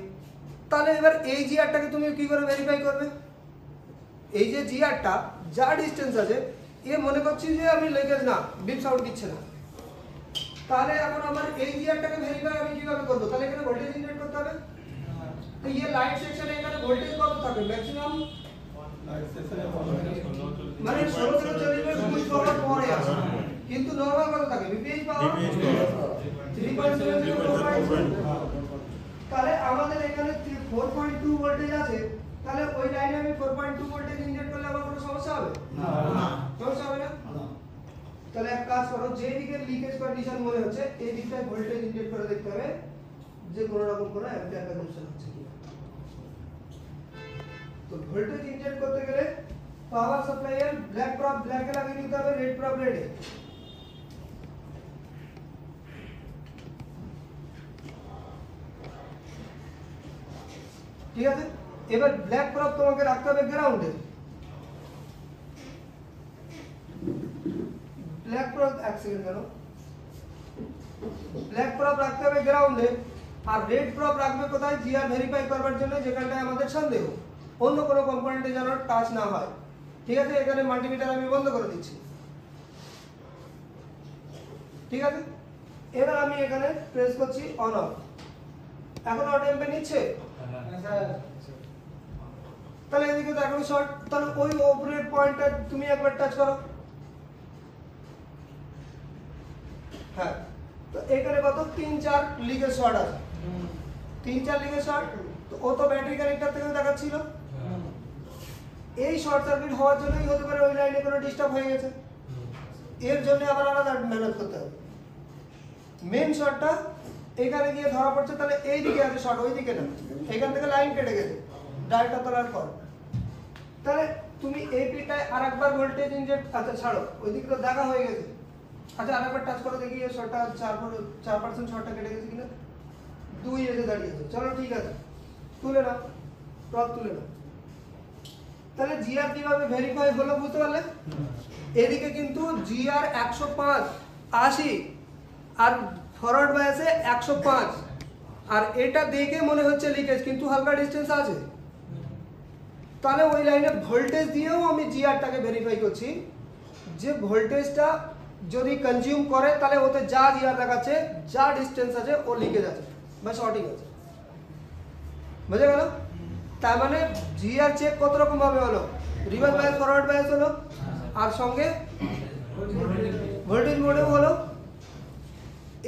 তাহলে এবার এই জিআরটাকে তুমি কি করে ভেরিফাই করবে? এই যে জিআরটা যা ডিসটেন্স আছে, এ মনে করছি যে আমি লিকেজ না, বিপ সাউন্ড দিচ্ছে না, তাহলে এখন আমার এই জিআরটাকে ভেরিফাই আমি কিভাবে করব? তাহলে এখানে ভোল্টেজ ইনজেক্ট করতে হবে। तो ये लाइट सेक्शन এখানে ভোল্টেজ কত থাকে ম্যাক্সিমাম? লাইট সেকশনে মানে 16 থেকে 40 এর পুশ পাওয়ার পরে আসে, কিন্তু নরমাল কত থাকে? বিপিএইচ পাওয়ার 3.7 তাহলে এখানে 4.2 ভোল্টেজ আছে, তাহলে ওই লাইনে আমি 4.2 ভোল্টেজ ইনজেক্ট করলে আমার কোনো সমস্যা হবে না। সমস্যা হবে না। তাহলে এক কাজ করো, যে দিকে লিকেজ কন্ডিশন মনে হচ্ছে এই দিকটায় ভোল্টেজ ইনজেক্ট করে দেখতে হবে যে কোনো রকম কোনো অ্যাম্পিয়ার কনজাম্পশন হচ্ছে কিনা। তো ভোল্টেজ ইনজেক্ট করতে গেলে পাওয়ার সাপ্লাই এর ব্ল্যাক প্রপ ব্ল্যাকে লাগিয়ে দিতে হবে, রেড প্রপ রেডে। ঠিক আছে, এবার ব্ল্যাক প্রপ তোমাকে রাখতে হবে গ্রাউন্ডে। ব্ল্যাক প্রপ এক সেকেন্ড কেন, ব্ল্যাক প্রপ রাখতে হবে গ্রাউন্ডে, আর রেড প্রপ রাখবে কোথায়, জিআর ভেরিফাই করবার জন্য, যেখানটায় আমাদের সন্দেহ অন্য কোনো কম্পোনেন্টে যেন টাচ না হয়। ঠিক আছে, এখানে মাল্টিমিটার আমি বন্ধ করে দিচ্ছি। ঠিক আছে, এবার আমি এখানে প্রেস করছি অন অফ। এখন অটো এম্পে নিচ্ছে, তাহলে এদিকে তো এখন শর্ট, তাহলে ওই ওপরের পয়েন্টটা তুমি একবার টাচ করো। হ্যাঁ, তো এখানে কত 3-4 লিকেজ শর্ট আছে, 3-4 লিকেজ শর্ট। তো ও তো ব্যাটারি কানেক্টর থেকে দেখাচ্ছিল, এই শর্ট সার্কিট হওয়ার জন্যই হতে পারে ওই লাইনে কোনো ডিস্টার্ব হয়ে গেছে, এর জন্য আবার আলাদা মেহনত করতে হবে। মেন শর্টটা এখানে গিয়ে ধরা পড়ছে, তাহলে এই দিকে আছে শর্ট, ওই দিকে না, এখান থেকে লাইন কেটে গেছে ডাইরেক্টটা তোলার পর। তাহলে তুমি এই পিটায় আরেকবার ভোল্টেজ ইনজেক্ট, আচ্ছা ছাড়ো ওই দিকটা দেখা হয়ে গেছে। আচ্ছা আরেকবার টাচ করে দেখি এই শর্টটা 4% শর্টটা কেটে গেছে কিনা। 2 এসে দাঁড়িয়েছে, চলো ঠিক আছে, তুলে নাও, প্রপ তুলে নাও। তাহলে জিআর কিভাবে ভেরিফাই হলো বুঝতে পারলে। এদিকে কিন্তু জিআর 105 80 আর ফরওয়ার্ড বায়াসে 105, আর এটা দেখে মনে হচ্ছে লিকেজ, কিন্তু হালকা ডিসটেন্স আছে। তাহলে ওই লাইনে ভোল্টেজ দিয়েও আমি জিআরটাকে ভেরিফাই করছি যে ভোল্টেজটা যদি কনজিউম করে তাহলে ওতে যা জিআর দেখাচ্ছে, যা ডিসটেন্স আছে ও লিকেজ আছে বা শর্টিং আছে। বুঝে গেল? তার মানে জিআর চেক কত রকম ভাবে হলো, রিভার্স বায়াস ফরওয়ার্ড বায়াস হলো, আর সঙ্গে ভোল্টেজ মোডেও হলো।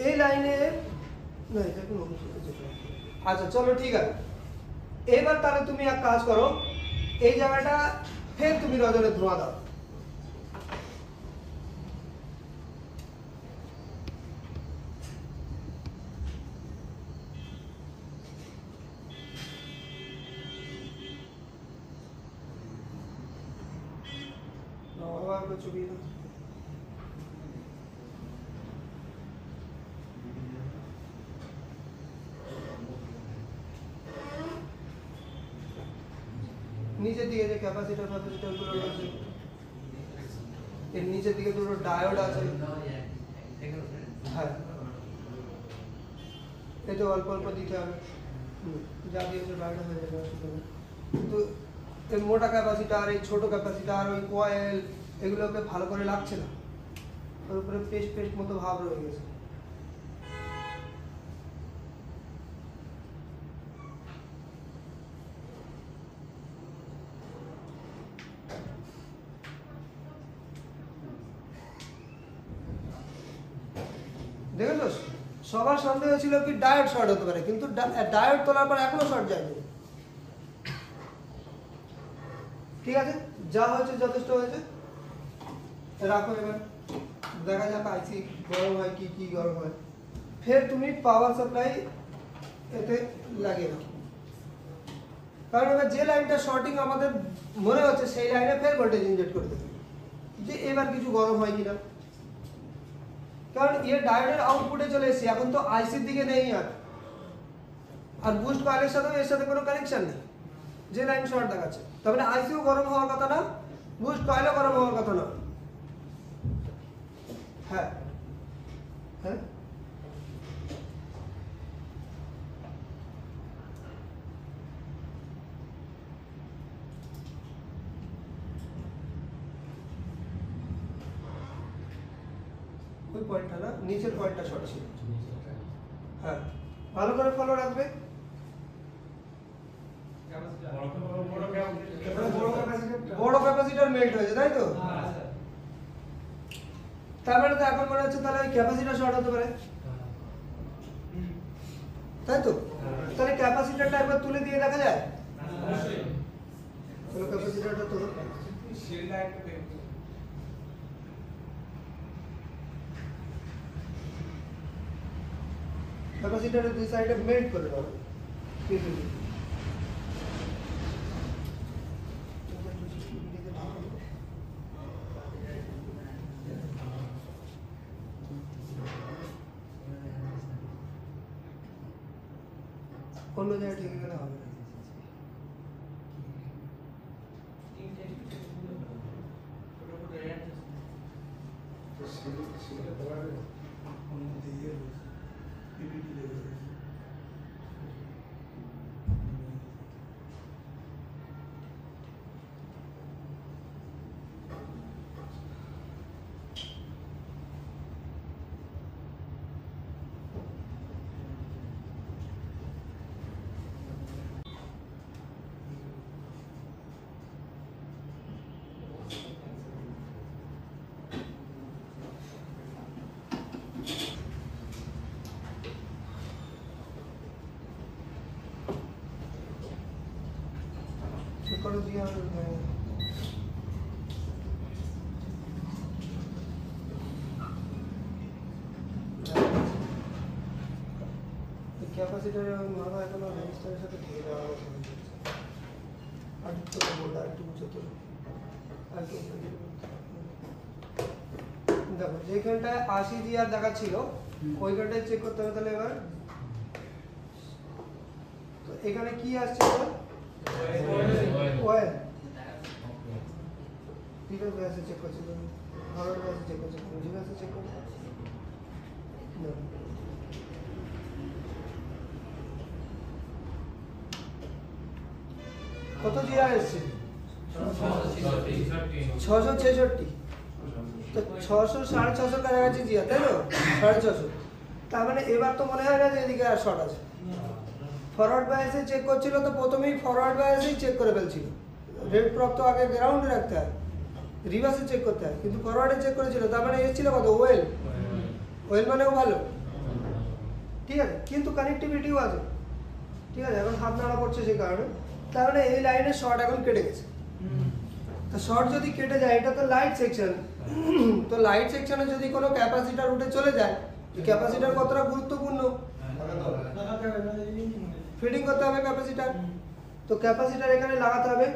এই লাইনে না, এটা কোনো আচ্ছা চলো ঠিক আছে। এবার তাহলে তুমি এক কাজ করো, এই জায়গাটা ফের তুমি রজনে ধোঁয়া দাও। ছবি দাও। নিচের দিকে যে ক্যাপাসিটর গুলো রয়েছে, এর নিচের দিকে দুটো ডায়োড আছে। হ্যাঁ, এটা অল্প অল্প দিতে হবে, যা দিয়েছে ডায়োড হয়ে যাবে। কিন্তু এই মোটা ক্যাপাসিটার, এই ছোট ক্যাপাসিটার, ওই কয়েল, এগুলোকে ভালো করে লাগছে না, ওর উপরে পেস্ট পেস্ট মতো ভাব রয়ে গেছে। দেখেছো, সবার সন্দেহ ছিল কি ডায়োড শর্ট হতে পারে, কিন্তু ডায়োড তোলার পর এখনো শর্ট যায়নি। ঠিক আছে, যা হয়েছে যথেষ্ট হয়েছে, রাখো। এবার দেখা যাক আইসি গরম হয় কি কি গরম হয়। ফের তুমি পাওয়ার সাপ্লাই এতে লাগিয়ে দাও, কারণ এবার যে লাইনটা শর্টিং আমাদের মনে হচ্ছে সেই লাইনে ফের ভোল্টেজ ইনজেক্ট করে দেবে যে এবার কিছু গরম হয় কিনা। কারণ এর ডায়োডের আউটপুটে চলে এসেছে, এখন তো আইসির দিকে নেই আর বুস্ট কয়েলের সাথেও এর সাথে কোনো কানেকশন নেই, যে লাইন শর্ট দেখাচ্ছে। তবে আইসিও গরম হওয়ার কথা না, বুস্ট কয়েলও গরম হওয়ার কথা না। হ্যাঁ হ্যাঁ, ওই পয়েন্টটা না, নিচের পয়েন্টটা শর্ট ছিল। হ্যাঁ, ভালো করে ফলো রাখবে। বড় ক্যাপাসিটর মেল্ট হয়েছে, তাই তো? তার মানে তো এখন মনে হচ্ছে তাহলে ওই ক্যাপাসিটর শর্ট হতে পারে, তাই তো? তাহলে ক্যাপাসিটরটা একবার তুলে দিয়ে দেখা যায়। অবশ্যই তাহলে ক্যাপাসিটরটা তোলো। শিলটা একটু দেখো। ক্যাপাসিটরের দুই সাইডে মেল্ট করে দাও। অন্য জায়গায় ঠিক গেলে হবে না। করে দিয়ে ক্যাপাসিটরের মাথা এখনো রেজিস্টারের সাথে ঢেকে দেওয়া হচ্ছে। আর একটু বোর্ড আর একটু উঁচু তোলো। আর কি দেখো যেখানটায় 80 জিআর দেখাচ্ছিল ওইখানটায় চেক করতে হবে। তাহলে এবার তো এখানে কি আসছে ওয়েল ঠিক আছে চেক করছি ভালো আছে চেক করছি ঠিক আছে চেক করছি কত জিআর এসছে 666 তো 600 650 কাছাকাছি জিআর তাই তো 650 তার মানে এবার তো মনে হয় না যে এদিকে আর শর্ট আছে। ফরওয়ার্ড বায়াসে চেক করছিল তো প্রথমেই ফরওয়ার্ড বায়াসেই চেক করে ফেলছিল। রেড প্রপ তো আগে গ্রাউন্ডে রাখতে হয়, রিভার্সে চেক করতে হয়, কিন্তু ফরওয়ার্ডে চেক করেছিল তার মানে এসেছিল কত ওয়েল ওয়েল মানেও ভালো ঠিক আছে, কিন্তু কানেক্টিভিটিও আছে ঠিক আছে। এখন হাত নাড়া পড়ছে সেই কারণে তার মানে এই লাইনের শর্ট এখন কেটে গেছে। তো শর্ট যদি কেটে যায় এটা তো লাইট সেকশন, তো লাইট সেকশনে যদি কোনো ক্যাপাসিটার উঠে চলে যায় ক্যাপাসিটার কতটা গুরুত্বপূর্ণ ফিডিং করতে হবে ক্যাপাসিটার। তো ক্যাপাসিটার এখানে লাগাতে হবে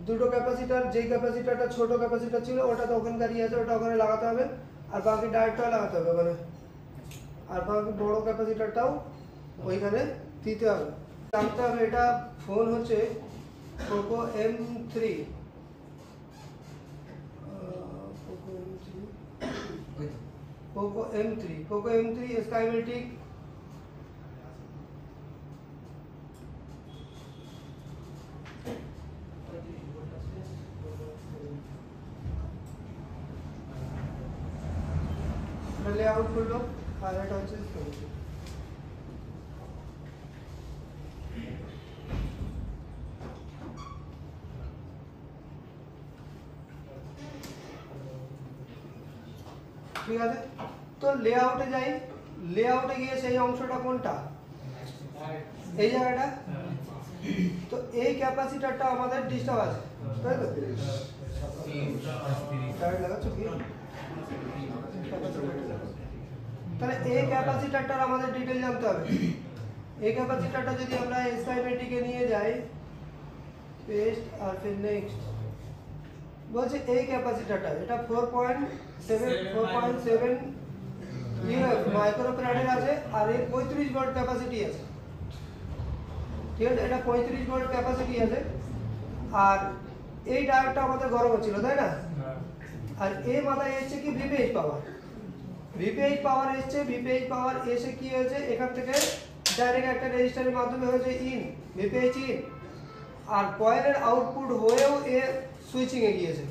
দুটো ক্যাপাসিটার, যেই ক্যাপাসিটারটা ছোট ক্যাপাসিটার ছিল ওটা তো ওখানকারই আছে ওটা ওখানে লাগাতে হবে আর বাকি ডায়োডটাও লাগাতে হবে ওখানে আর বাকি বড় ক্যাপাসিটারটাও ওইখানে দিতে হবে। জানতে হবে এটা ফোন হচ্ছে Poco M3 Poco M3 स्काईमेटिक layout खुल लो हाईलाइट ऑप्शन करो ঠিক আছে। তো লেআউটে যাই, লেআউটে গিয়ে সেই অংশটা কোনটা এই জায়গাটা, তো এই ক্যাপাসিটরটা আমাদের ডিস্টার্ব আছে তাই তো টায়ার লাগাচ্ছো কি তাহলে এই ক্যাপাসিটরটার আমাদের ডিটেইল জানতে হবে। এই ক্যাপাসিটরটা যদি আমরা স্কাইমেটিকে নিয়ে যাই পেস্ট আর फिर নেক্সট বলছে এই ক্যাপাসিটরটা এটা 4.7 মাইক্রোফ্যারাডের আছে আর এর 35 ভোল্ট ক্যাপাসিটি আছে ঠিক আছে। এটা 35 ভোল্ট ক্যাপাসিটি আছে আর এই ডায়োডটা আমাদের গরম হচ্ছিল তাই না, আর এই মাথায় এসছে কি ভিপিএইচ পাওয়ার এসছে। ভিপিএইচ পাওয়ার এসে কি হয়েছে এখান থেকে ডাইরেক্ট একটা রেজিস্টারের মাধ্যমে হয়েছে ইন ভিপিএইচ ইন আর কয়েলের আউটপুট হয়েও এ সুইচিং এ গিয়েছে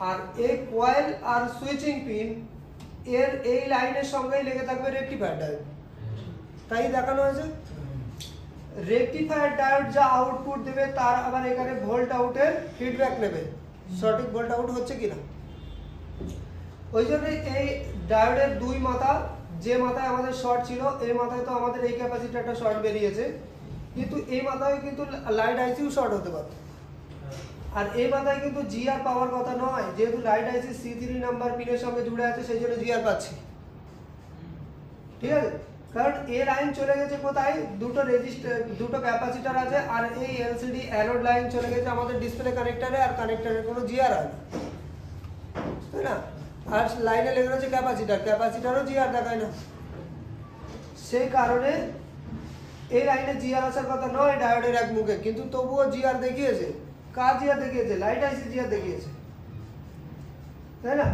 আর এই কয়েল আর সুইচিং পিন এর এই লাইনের সঙ্গেই লেগে থাকবে রেকটিফায়ার ডায়োড, তাই দেখানো হয়েছে। রেকটিফায়ার ডায়োড যা আউটপুট দেবে তার আবার এখানে ভোল্ট আউটের ফিডব্যাক নেবে সঠিক ভোল্ট আউট হচ্ছে কিনা। ওই জন্য এই ডায়োডের দুই মাথা যে মাথায় আমাদের শর্ট ছিল এই মাথায় তো আমাদের এই ক্যাপাসিটরটা শর্ট বেরিয়েছে, কিন্তু এই মাথায় কিন্তু লাইট আইসিও শর্ট হতে পারত। আর এই মাথায় কিন্তু জিআর পাওয়ার কথা নয়, যেহেতু লাইট আইসি C3 নাম্বার পিনের সঙ্গে জুড়ে আছে সেই জন্য জিআর পাচ্ছি, ঠিক আছে। কারণ এই লাইন চলে গেছে কোথায়, দুটো রেজিস্টার দুটো ক্যাপাসিটর আছে, আর এই এলসিডি অ্যানোড লাইন চলে গেছে আমাদের ডিসপ্লে কানেক্টরে, আর কানেক্টরের কোনো জিআর হয় না, তাই না। আর লাইনে লেগে রয়েছে ক্যাপাসিটর, ক্যাপাসিটরও জিআর দেখায় না, সেই কারণে এই লাইনে জিআর আসার কথা নয় ডায়োডের এক মুখে, কিন্তু তবুও জিআর দেখিয়েছে। কার জিআর দেখিয়েছে? লাইট আইসি জিআর দেখিয়েছে, তাই না।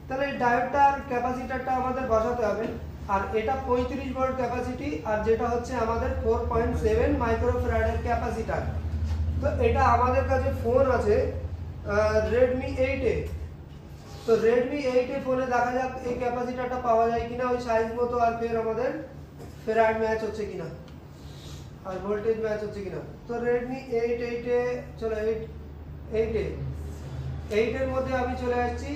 তাহলে ডায়োডটা আর ক্যাপাসিটরটা আমাদের বসাতে হবে। আর এটা 35 ভোল্ট ক্যাপাসিটি, আর যেটা হচ্ছে আমাদের 4.7 মাইক্রোফ্যারাডের ক্যাপাসিটর। তো এটা আমাদের কাছে ফোন আছে Redmi 8 এ, তো Redmi 8 এ ফোনে দেখা যাক এই ক্যাপাসিটরটা পাওয়া যায় কিনা ওই সাইজ মতো, আর ফের আমাদের ফ্যারাড ম্যাচ হচ্ছে কিনা আর ভোল্টেজ ম্যাচ হচ্ছে কিনা। তো Redmi 8 এ চলো 8 এর মধ্যে আমি চলে আসছি,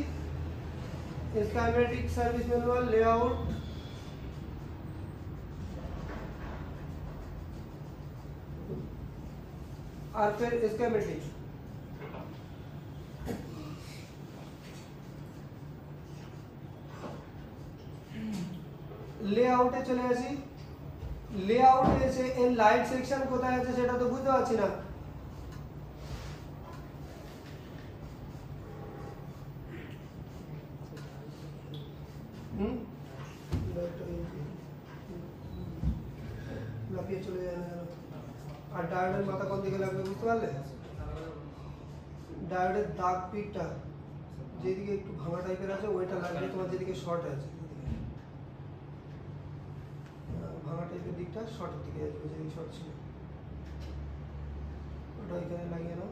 স্কিমেটিক সার্ভিস ম্যানুয়াল, লেআউট, और फिर स्कीमेटिक। লেআউটে চলে আসি, লেআউটে এসে এর লাইট সেকশন কোথায় আছে সেটা তো বুঝতে পারছি না। লাফিয়ে চলে যায় না। আর ডায়োডের মাথা কোন দিকে লাগবে বুঝতে পারলে? ডায়োডের দাগ পিকটা যেদিকে একটু ভাঙা টাইপের আছে ওইটা লাগবে তোমার, যেদিকে শর্ট আছে ভাঙা টাইপের দিকটা শর্টের দিকে আসবে, যেদিকে শর্ট ছিল ওটা এখানে লাগিয়ে নাও।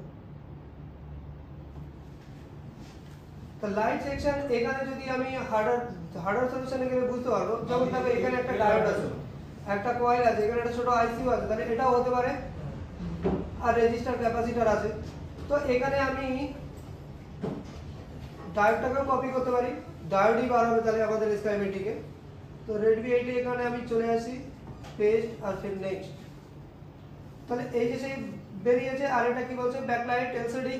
তো লাইট সেকশন এখানে যদি আমি হার্ডওয়্যার সলিউশনে গেলে বুঝতে পারবো, যেমন দেখো এখানে একটা ডায়োড আছে, একটা কয়েল আছে, এখানে একটা ছোট আইসিও আছে, তাহলে এটাও হতে পারে, আর রেজিস্টার ক্যাপাসিটর আছে। তো এখানে আমি ডায়োডটাকেও কপি করতে পারি, ডায়োডই বার হবে তাহলে আমাদের স্কিমেটিকে। তো Redmi 8 এখানে আমি চলে আসি, পেস্ট আর ফির নেক্সট। তাহলে এই যে সেই বেরিয়েছে, আর এটা কি বলছে ব্যাকলাইট এলসিডি,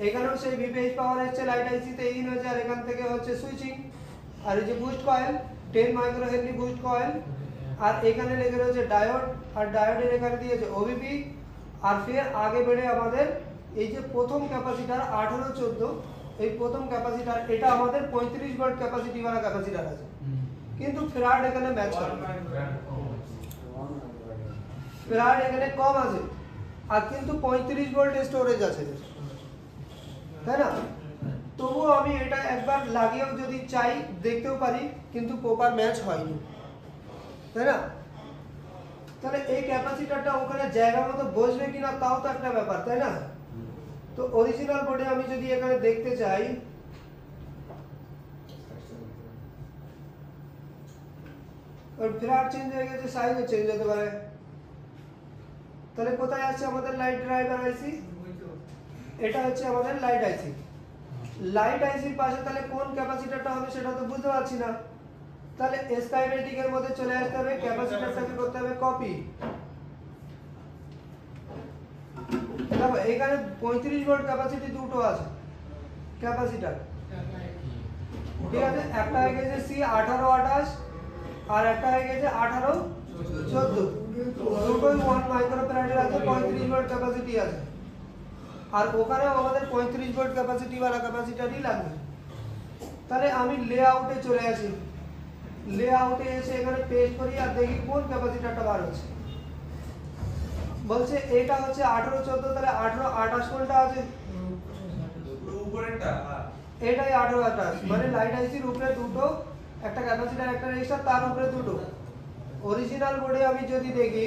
এখানেও সেই ভিপিএইচ পাওয়ার আসছে লাইট আইসিতে ইন হয়েছে, আর এখান থেকে হচ্ছে সুইচিং। আর এই যে boost coil 10 micro henry boost coil, আর এখানে লেগে রয়েছে ডায়োড, আর ডায়োডের এখানে দিয়েছে ওবিপি। আর ফের আগে বেড়ে আমাদের এই যে প্রথম ক্যাপাসিটার 1814, এই প্রথম ক্যাপাসিটার এটা আমাদের 35 ভোল্ট ক্যাপাসিটি वाला ক্যাপাসিটার আছে, কিন্তু ফ্যারাড এখানে ম্যাচ করে, ফ্যারাড এখানে কম আছে, আর কিন্তু 35 ভোল্ট স্টোরেজ আছে, তাই না। তবুও আমি এটা একবার লাগিয়েও যদি চাই দেখতেও পারি, কিন্তু প্রপার ম্যাচ হয়নি, তাই না। তাহলে এই ক্যাপাসিটরটা ওখানে জায়গা মতো বসবে কিনা তাও তো একটা ব্যাপার, তাই না। তো অরিজিনাল বোর্ডে আমি যদি এখানে দেখতে চাই, और ফ্যারাড চেঞ্জ হয়ে গেছে, সাইজও চেঞ্জ হতে পারে। তাহলে কোথায় আছে আমাদের লাইট ড্রাইভার আইসি, এটা হচ্ছে আমাদের লাইট আইসি। লাইট আইসির পাশে তাহলে কোন ক্যাপাসিটরটা হবে সেটা তো বুঝতে পারছি না। তাহলে স্কিমেটিক এর মধ্যে চলে আসতে হবে, ক্যাপাসিটরটাকে করতে হবে কপি। দেখো এখানে 35 ভোল্ট ক্যাপাসিটি দুটো আছে ক্যাপাসিটর, ঠিক আছে। একটা হয়ে গেছে C1828 আর একটা হয়ে গেছে 1814, দুটোই 1 মাইক্রোফ্যারাডের আছে, 35 ভোল্ট ক্যাপাসিটি আছে। আর ওখানেও আমাদের 35 ভোল্ট ক্যাপাসিটি वाला ক্যাপাসিটরই লাগবে। তাহলে আমি লেআউটে চলে আসি, লেআউটে এসে এখানে পেস্ট করি আর দেখি কোন ক্যাপাসিটরটা বার হচ্ছে। বলছে এটা হচ্ছে 1814, তাহলে 1828 কোনটা আছে, উপরেরটা, এটাই 1828, মানে লাইট আইসির উপরে দুটো, একটা ক্যাপাসিটর একটা রেজিস্টার, তার উপরে দুটো। অরিজিনাল বোর্ডে আমি যদি দেখি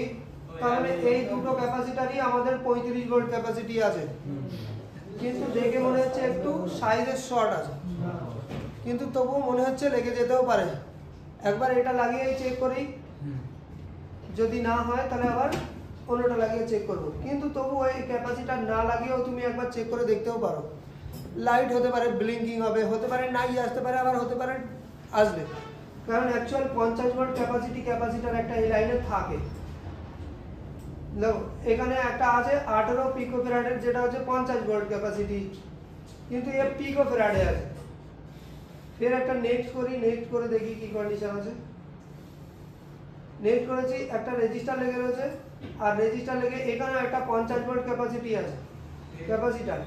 তাহলে এই দুটো ক্যাপাসিটরই আমাদের 35 ভোল্ট ক্যাপাসিটি আছে, কিন্তু দেখে মনে হচ্ছে একটু সাইজের শর্ট আছে, কিন্তু তবুও মনে হচ্ছে লেগে যেতেও পারে। একবার এটা লাগিয়ে চেক করি, যদি না হয় তাহলে আবার অন্যটা লাগিয়ে চেক করব। কিন্তু তবুও এই ক্যাপাসিটর না লাগিয়েও তুমি একবার চেক করে দেখতেও পারো। লাইট হতে পারে ব্লিঙ্কিং হবে, হতে পারে নাই আসতে পারে, আবার হতে পারে আসবে। কারণ অ্যাকচুয়াল 50 ভোল্ট ক্যাপাসিটার একটা এই লাইনে থাকে। দেখো এখানে একটা আছে 18 পিকোফ্যারাডের, যেটা হচ্ছে 50 ভোল্ট ক্যাপাসিটি, কিন্তু এ পিকোফ্যারাডে আছে। फिर একটা নেক্সট করি, নেক্সট করে দেখি কি কন্ডিশন আছে। নেক্সট করেছি, একটা রেজিস্টার লেগে রয়েছে, আর রেজিস্টার লেগে এখানে একটা 50 ভোল্ট ক্যাপাসিটি আছে, ক্যাপাসিটার।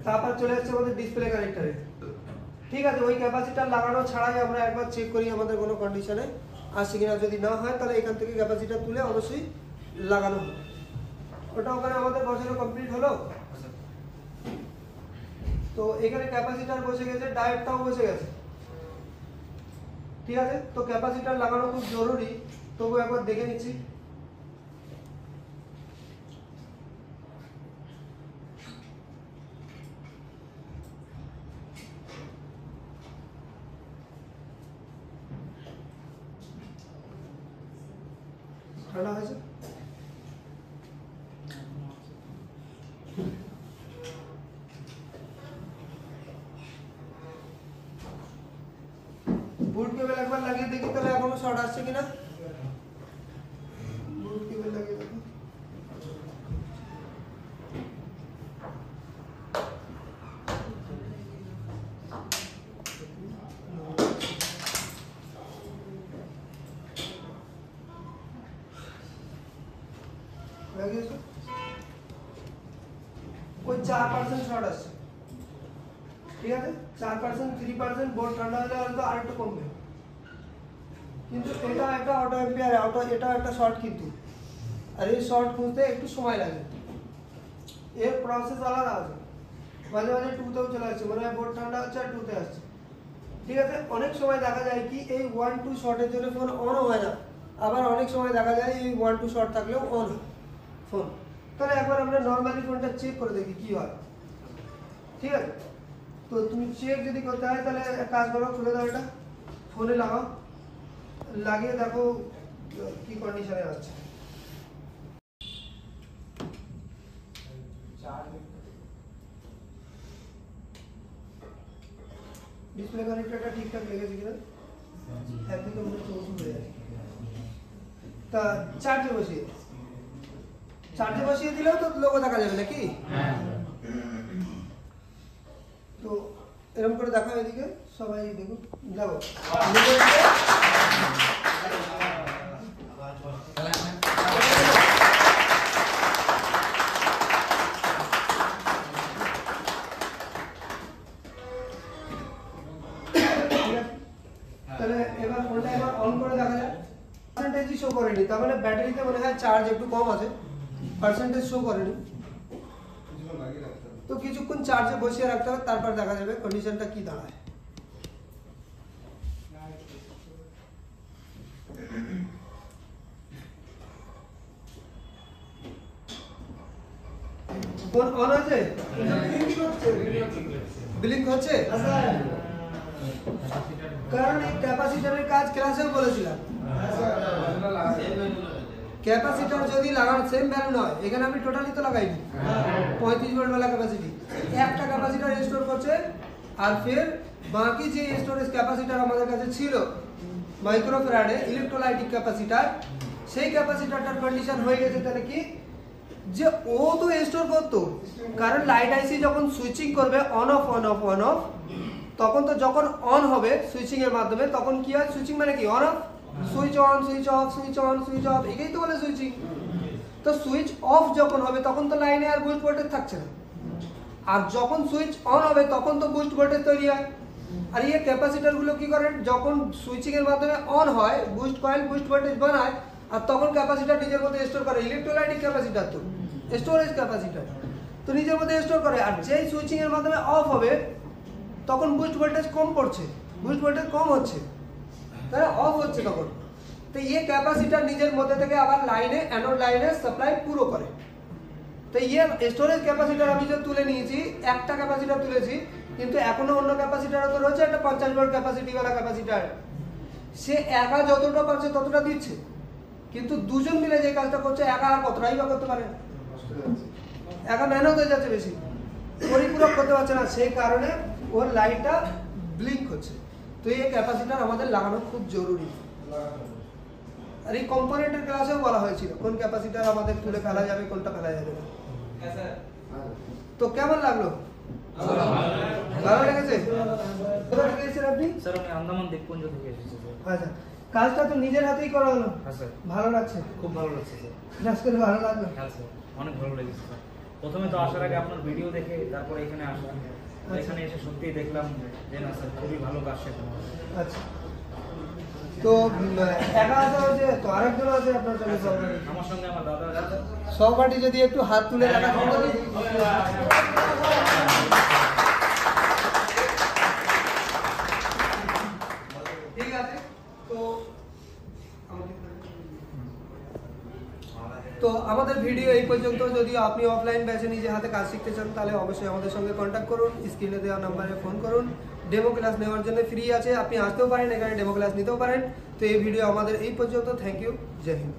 তারপর চলে আসছে আমাদের ডিসপ্লে কানেক্টরে। ঠিক আছে, ওই ক্যাপাসিটার লাগানো ছাড়াই আমরা একবার চেক করি আমাদের কোনো কন্ডিশনে আসছে কিনা। যদি না হয় তাহলে এখান থেকে ক্যাপাসিটার তুলে অবশ্যই লাগানো হবে। ওটা ওখানে আমাদের বসানো কমপ্লিট হলো। তো এখানে ক্যাপাসিটার বসে গেছে, ডায়োডটাও বসে গেছে। ঠিক আছে, তো ক্যাপাসিটার লাগানো খুব জরুরি, তবু একবার দেখে নিচ্ছি। ঠান্ডা হয়েছে? বুট কেবল একবার লাগিয়ে দেখি তাহলে এখনো শর্ট আসছে কিনা। বুট কেবল লাগিয়ে দেখো। লাগিয়েছো? ওই 4% শর্ট আসছে। ঠিক আছে, 4% 3% বোর্ড ঠান্ডা হলে হয়তো আরেকটু কমবে, কিন্তু এটা একটা অটো এম্পিয়ার, এটা একটা শর্ট, কিন্তু আর এই শর্ট খুঁজতে একটু সময় লাগে, এর প্রসেস আলাদা আছে। মাঝে মাঝে 2তেও চলে আসছে, মানে বোর্ড ঠান্ডা হচ্ছে আর 2তে আসছে। ঠিক আছে, অনেক সময় দেখা যায় কি এই 1-2 শর্টের জন্য ফোন অন হয় না, আবার অনেক সময় দেখা যায় এই 1-2 শর্ট থাকলেও অন হয় ফোন। তাহলে একবার আমরা নর্মালি ফোনটা চেক করে দেখি কি হয়। ঠিক আছে, তো তুমি চেক যদি করতে হয় তাহলে এক কাজ করো, খুলে দাও এটা, ফোনে লাগাও, লাগিয়ে দেখো কি কন্ডিশনে আসছে। ডিসপ্লে কানেক্টরটা ঠিকঠাক লেগেছে কিনা, একদিকে মনে হচ্ছে ওষুধ হয়ে যাচ্ছে। তা চার্জে বসিয়ে দিলেও তো লোগো দেখা যাবে নাকি? তো এরকম করে দেখাও, এদিকে সবাই দেখো, দেখো তাহলে এবার ফোনটা এবার অন করে দেখা যায়। পার্সেন্টেজই শো করেনি, তার মানে ব্যাটারিতে মনে হয় চার্জ একটু কম আছে, পার্সেন্টেজ শো করেনি। তো কিছুক্ষণ চার্জে বসিয়ে রাখতে হবে, তারপর দেখা যাবে কন্ডিশনটা কি দাঁড়ায়। ফোন অন আছে, ব্লিঙ্ক হচ্ছে, কারণ এই ক্যাপাসিটরের কাজ ক্লাসেও বলেছিলাম। ক্যাপাসিটর যদি লাগানো সেম ভ্যালু নয়, এখানে আমি টোটালি তো লাগাইনি, 35 ভোল্ট वाला ক্যাপাসিটি একটা ক্যাপাসিটর স্টোর করছে, আর ফের বাকি যে স্টোরেজ ক্যাপাসিটর আমাদের কাছে ছিল মাইক্রোফ্যারাডে ইলেকট্রোলাইটিক ক্যাপাসিটর, সেই ক্যাপাসিটরটার কন্ডিশন হয়ে গেছে তাহলে কি যে ও তো স্টোর করতো, কারণ লাইট আইসি যখন সুইচিং করবে on of on of on of, তখন তো যখন অন হবে সুইচিং এর মাধ্যমে, তখন কি হয়, সুইচিং মানে কি on of, switch on switch off switch on switch off, এটাই তো বলে সুইচিং। তো সুইচ অফ যখন হবে তখন তো লাইনে আর বুস্ট ভোল্টেজ থাকছে না, আর যখন সুইচ অন হবে তখন তো বুস্ট ভোল্টেজ তৈরি হয়। আর এই ক্যাপাসিটর গুলো কি করে, যখন সুইচিং এর মাধ্যমে অন হয় বুস্ট কয়েল বুস্ট ভোল্টেজ বানায়, আর তখন ক্যাপাসিটর নিজের মধ্যে স্টোর করে, ইলেকট্রোলাইটিক ক্যাপাসিটর তো স্টোরেজ ক্যাপাসিটর, তো নিজের মধ্যে স্টোর করে। আর যেই সুইচিং এর মাধ্যমে অফ হবে তখন বুস্ট ভোল্টেজ কম পড়ছে, বুস্ট ভোল্টেজ কম হচ্ছে, তাই অফ হচ্ছে তখন। তো ये ক্যাপাসিটর নিজের মধ্যে থেকে আবার লাইনে অ্যানোড লাইনে সাপ্লাই পুরো করে। তো ये স্টোরেজ ক্যাপাসিটর আমি যে তুলে নিয়েছি, একটা ক্যাপাসিটর তুলেছি, কিন্তু এখনো অন্য ক্যাপাসিটরও তো রয়েছে, একটা 50 ভোল্ট ক্যাপাসিটি वाला ক্যাপাসিটর, সে একা যতটা পারছে ততটা দিচ্ছে, কিন্তু দুজন মিলে যে কাজটা করছে একা আর কতটাই বা করতে পারে, একা মেহনত হয়ে যাচ্ছে বেশি, পরিপূরক করতে পারছে না, সেই কারণে ওর লাইটটা ব্লিঙ্ক হচ্ছে। তো এই ক্যাপাসিটার আমাদের লাগানো খুব জরুরি। আর এই কম্পোনেন্টের ক্লাসেও বলা হয়েছিল কোন ক্যাপাসিটার আমাদের তুলে ফেলা যাবে, কোনটা ফেলা যাবে না। তো কেমন লাগলো? ভালো লেগেছে? কোথা থেকে এসেছেন আপনি? স্যার আমি আন্দামান দ্বীপপুঞ্জ থেকে এসেছি স্যার। আচ্ছা, কাজটা তো নিজের হাতেই করা হলো। হ্যাঁ স্যার, ভালো লাগছে? খুব ভালো লাগছে স্যার। ক্লাস করে ভালো লাগলো? হ্যাঁ স্যার, অনেক ভালো লেগেছে স্যার। প্রথমে তো আসার আগে আপনার ভিডিও দেখে তারপরে এখানে আসা, তো এখানে এসে সত্যিই দেখলাম যে না স্যার খুবই ভালো কাজ শেখানো হয়। আচ্ছা, তো একা আসা হয়েছে তো আরেকজন আছে আপনার সঙ্গে সহপাঠী? আমার সঙ্গে আমার দাদা আছে। সহপাঠী যদি একটু হাত তুলে রাখা সম্ভব? ঠিক আছে। তো আমাদের ভিডিও এই পর্যন্ত। যদি আপনি অফলাইন ব্যাচে নিজে হাতে কাজ শিখতে চান তাহলে অবশ্যই আমাদের সঙ্গে কন্ট্যাক্ট করুন, স্ক্রিনে দেওয়া নাম্বারে ফোন করুন। ডেমো ক্লাস নেওয়ার জন্য ফ্রি আছে, আপনি আসতেও পারেন, এখানে ডেমো ক্লাস নিতেও পারেন। তো এই ভিডিও আমাদের এই পর্যন্ত। থ্যাংক ইউ, জয় হিন্দ।